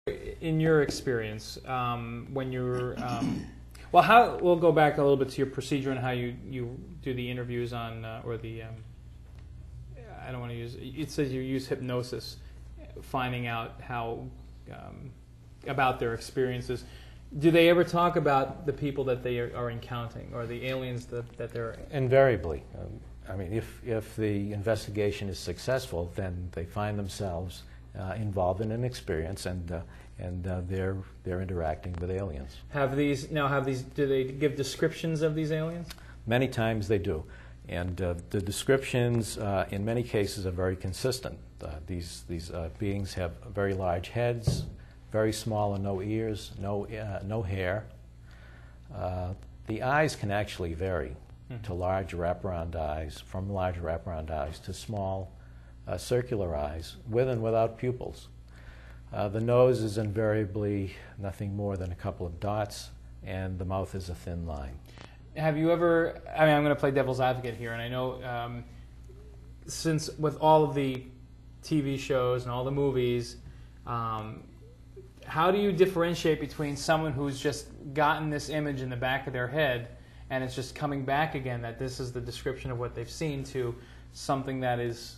In your experience, when you're, well, we'll go back a little bit to your procedure and how you do the interviews on, or the, I don't want to use, it says you use hypnosis, finding out how, about their experiences. Do they ever talk about the people that they are encountering, or the aliens that they're... Invariably. I mean, if the investigation is successful, then they find themselves involved in an experience, and they're interacting with aliens. Do they give descriptions of these aliens? Many times they do, and the descriptions in many cases are very consistent. These beings have very large heads, very small and no ears, no hair. The eyes can actually vary to large wraparound eyes, from large wraparound eyes to small circular eyes, with and without pupils. The nose is invariably nothing more than a couple of dots, and the mouth is a thin line. Have you ever, I mean, I'm going to play devil's advocate here, and I know since with all of the TV shows and all the movies, how do you differentiate between someone who's just gotten this image in the back of their head and it's just coming back again, that this is the description of what they've seen, to something that is,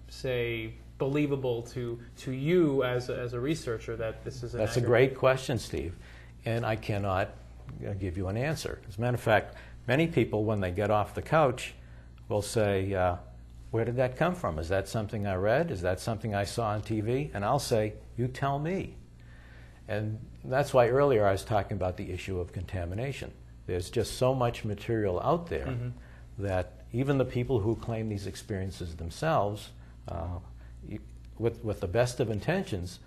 say, believable to you as a researcher, that this is an That's a great question, Steve, and I cannot give you an answer. As a matter of fact, many people, when they get off the couch, will say, where did that come from? Is that something I read? Is that something I saw on TV? And I'll say, you tell me. And that's why earlier I was talking about the issue of contamination. There's just so much material out there that even the people who claim these experiences themselves, with the best of intentions,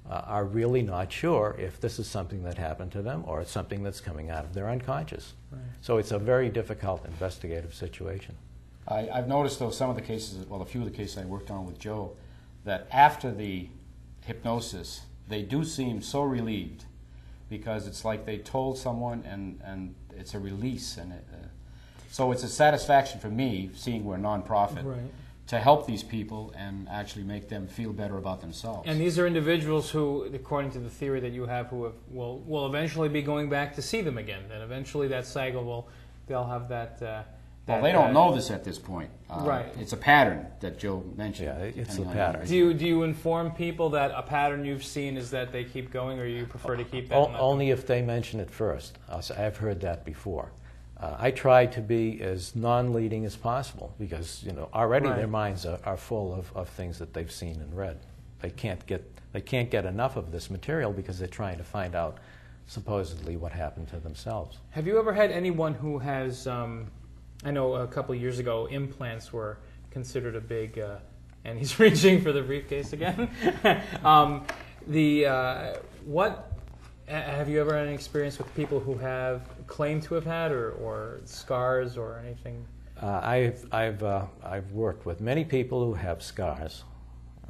are really not sure if this is something that happened to them or it's something that's coming out of their unconscious. Right. So it's a very difficult investigative situation. I've noticed, though, some of the cases, well, a few of the cases I worked on with Joe, that after the hypnosis, they do seem so relieved, because it's like they told someone, and it's a release, and so it's a satisfaction for me, seeing we're a nonprofit, right, to help these people and actually make them feel better about themselves. And these are individuals who, according to the theory that you have, who will eventually be going back to see them again. That eventually that cycle they'll have that. Well, they don't know this at this point. Right. It's a pattern that Joe mentioned. Yeah, it's a pattern. Do you inform people that a pattern you've seen is that they keep going, or you prefer to keep that? Only if they mention it first. I've heard that before. I try to be as non-leading as possible, because already their minds are full of things that they've seen and read. They can't get enough of this material because they're trying to find out supposedly what happened to themselves. Have you ever had anyone who has? I know a couple of years ago, implants were considered a big, and he's reaching for the briefcase again. Have you ever had any experience with people who have claimed to have had, or scars or anything? I've worked with many people who have scars,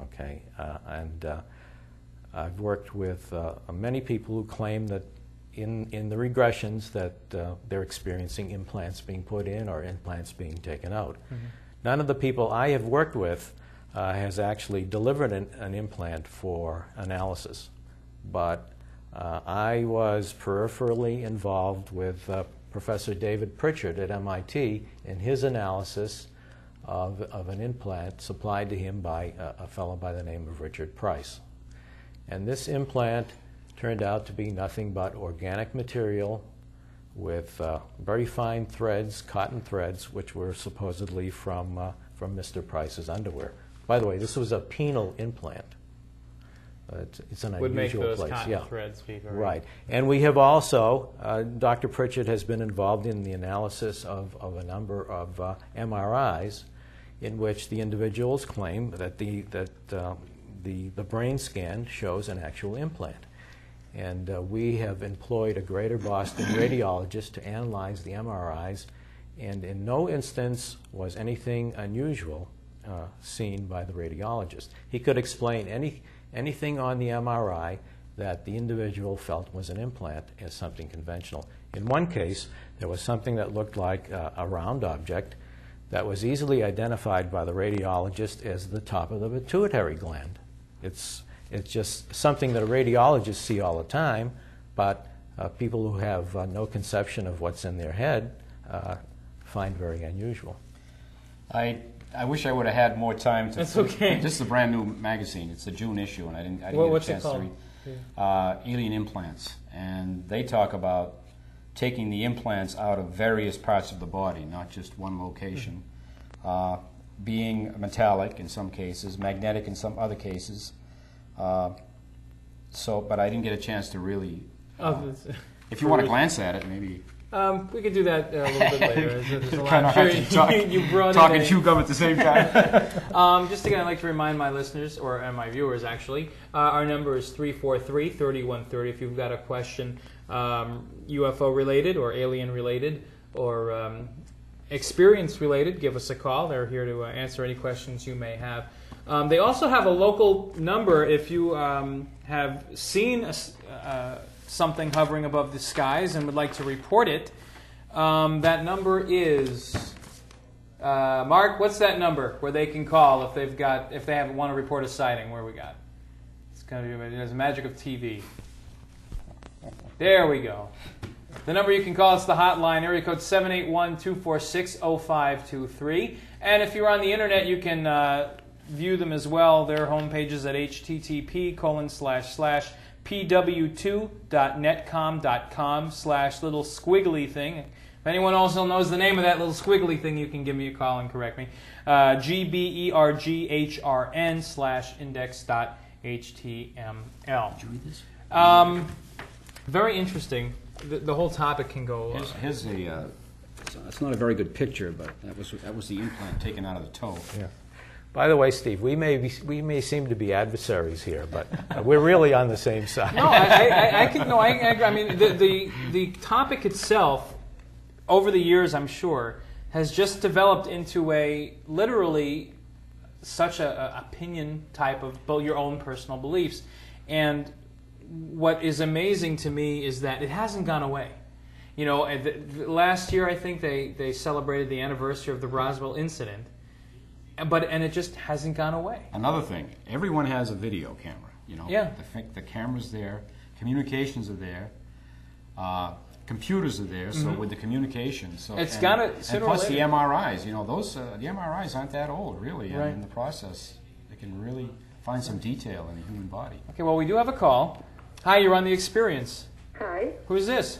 okay, and I've worked with many people who claim that in the regressions that they're experiencing implants being put in or implants being taken out. None of the people I have worked with has actually delivered an implant for analysis, but I was peripherally involved with Professor David Pritchard at MIT in his analysis of an implant supplied to him by a fellow by the name of Richard Price. And this implant turned out to be nothing but organic material with very fine threads, cotton threads, which were supposedly from Mr. Price's underwear. By the way, this was a penile implant. It's an would unusual make those place. cotton threads be very... Right. And we have also, Dr. Pritchard has been involved in the analysis of a number of MRIs in which the individuals claim that the brain scan shows an actual implant. And we have employed a Greater Boston radiologist to analyze the MRIs, and in no instance was anything unusual seen by the radiologist. He could explain anything on the MRI that the individual felt was an implant as something conventional. In one case, there was something that looked like a round object that was easily identified by the radiologist as the top of the pituitary gland. It's just something that a radiologist see all the time, but people who have no conception of what's in their head find very unusual. I wish I would have had more time to. That's okay. This is a brand new magazine. It's a June issue, and I didn't get What's a chance it called? to read. Alien implants, and they talk about taking the implants out of various parts of the body, not just one location. Being metallic in some cases, magnetic in some other cases. But I didn't get a chance to really. If you want to glance at it, maybe. We could do that a little bit later. There's a Kind lot. of hard to You brought talk in and chew gum at the same time. Just again, I'd like to remind my listeners, and my viewers actually, our number is 343-3130 if you've got a question UFO related or alien related or experience related, give us a call. They're here to answer any questions you may have. They also have a local number if you have seen something hovering above the skies and would like to report it. That number is Mark. What's that number where they can call if they want to report a sighting? Where we got? It's going to be the magic of TV. There we go. The number you can call is the hotline, area code 781-246-0523. And if you're on the internet, you can view them as well. Their homepage is at http://pw2.netcom.com/little squiggly thing. If anyone also knows the name of that little squiggly thing, you can give me a call and correct me. GBERGHRN/index.html. Did you read this? Very interesting. The whole topic can go. Here's it's not a very good picture, but that was the implant taken out of the toe. Yeah. By the way, Steve, we may seem to be adversaries here, but we're really on the same side. No, I mean, the topic itself, over the years, I'm sure, has just developed into a literally such a opinion type of your own personal beliefs. And what is amazing to me is that it hasn't gone away. You know, last year I think they celebrated the anniversary of the Roswell incident, and it just hasn't gone away. Another thing, everyone has a video camera. You know, yeah. The camera's there, communications are there, computers are there. So with the communication, it's got to sooner and plus or later. the MRIs. You know, those the MRIs aren't that old, really. Right. And in the process, they can really find some detail in the human body. Okay, well, we do have a call. Hi, you're on The Experience. Hi. Who's this?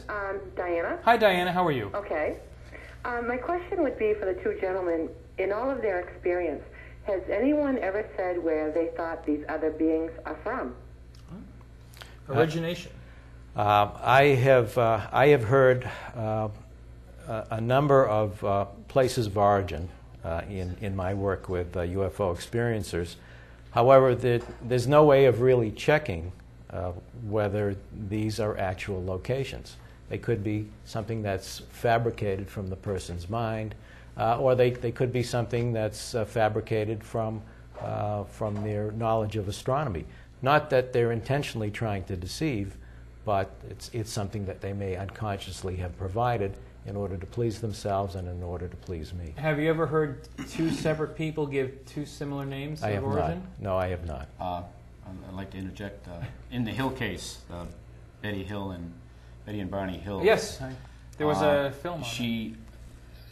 Diana. Hi, Diana. How are you? Okay. My question would be for the two gentlemen, in all of their experience, has anyone ever said where they thought these other beings are from? Origination. I have heard a number of places of origin in my work with UFO experiencers. However, there's no way of really checking whether these are actual locations. They could be something that's fabricated from the person's mind, or they could be something that's fabricated from their knowledge of astronomy. Not that they're intentionally trying to deceive, but it's something that they may unconsciously have provided in order to please themselves and in order to please me. Have you ever heard two separate people give two similar names of origin? Not. No, I have not. I'd like to interject. In the Hill case, Betty and Barney Hill. Yes, there was a film on She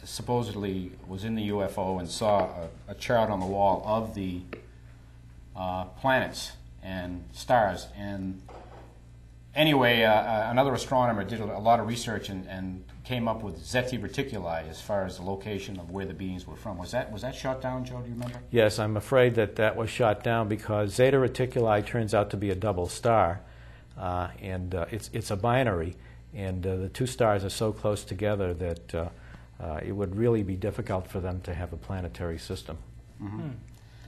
supposedly was in the UFO and saw a chart on the wall of the planets and stars. And anyway, another astronomer did a lot of research and came up with Zeta Reticuli as far as the location of where the beings were from. Was that shot down, Joe? Do you remember? Yes, I'm afraid that was shot down because Zeta Reticuli turns out to be a double star, and it's a binary, and the two stars are so close together that it would really be difficult for them to have a planetary system. Mm-hmm.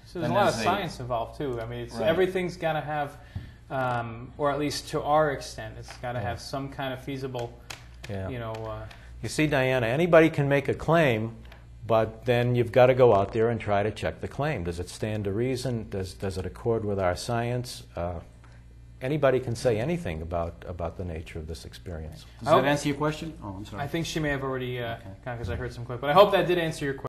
So there's a lot of science involved too. I mean, everything's got to have, or at least to our extent, it's got to have some kind of feasible. Yeah. You see, Diana, anybody can make a claim, but then you've got to go out there and try to check the claim. Does it stand to reason? Does it accord with our science? Anybody can say anything about the nature of this experience. Does that answer your question? Oh, I'm sorry. I think she may have already gone because I heard some quick, but I hope that did answer your question.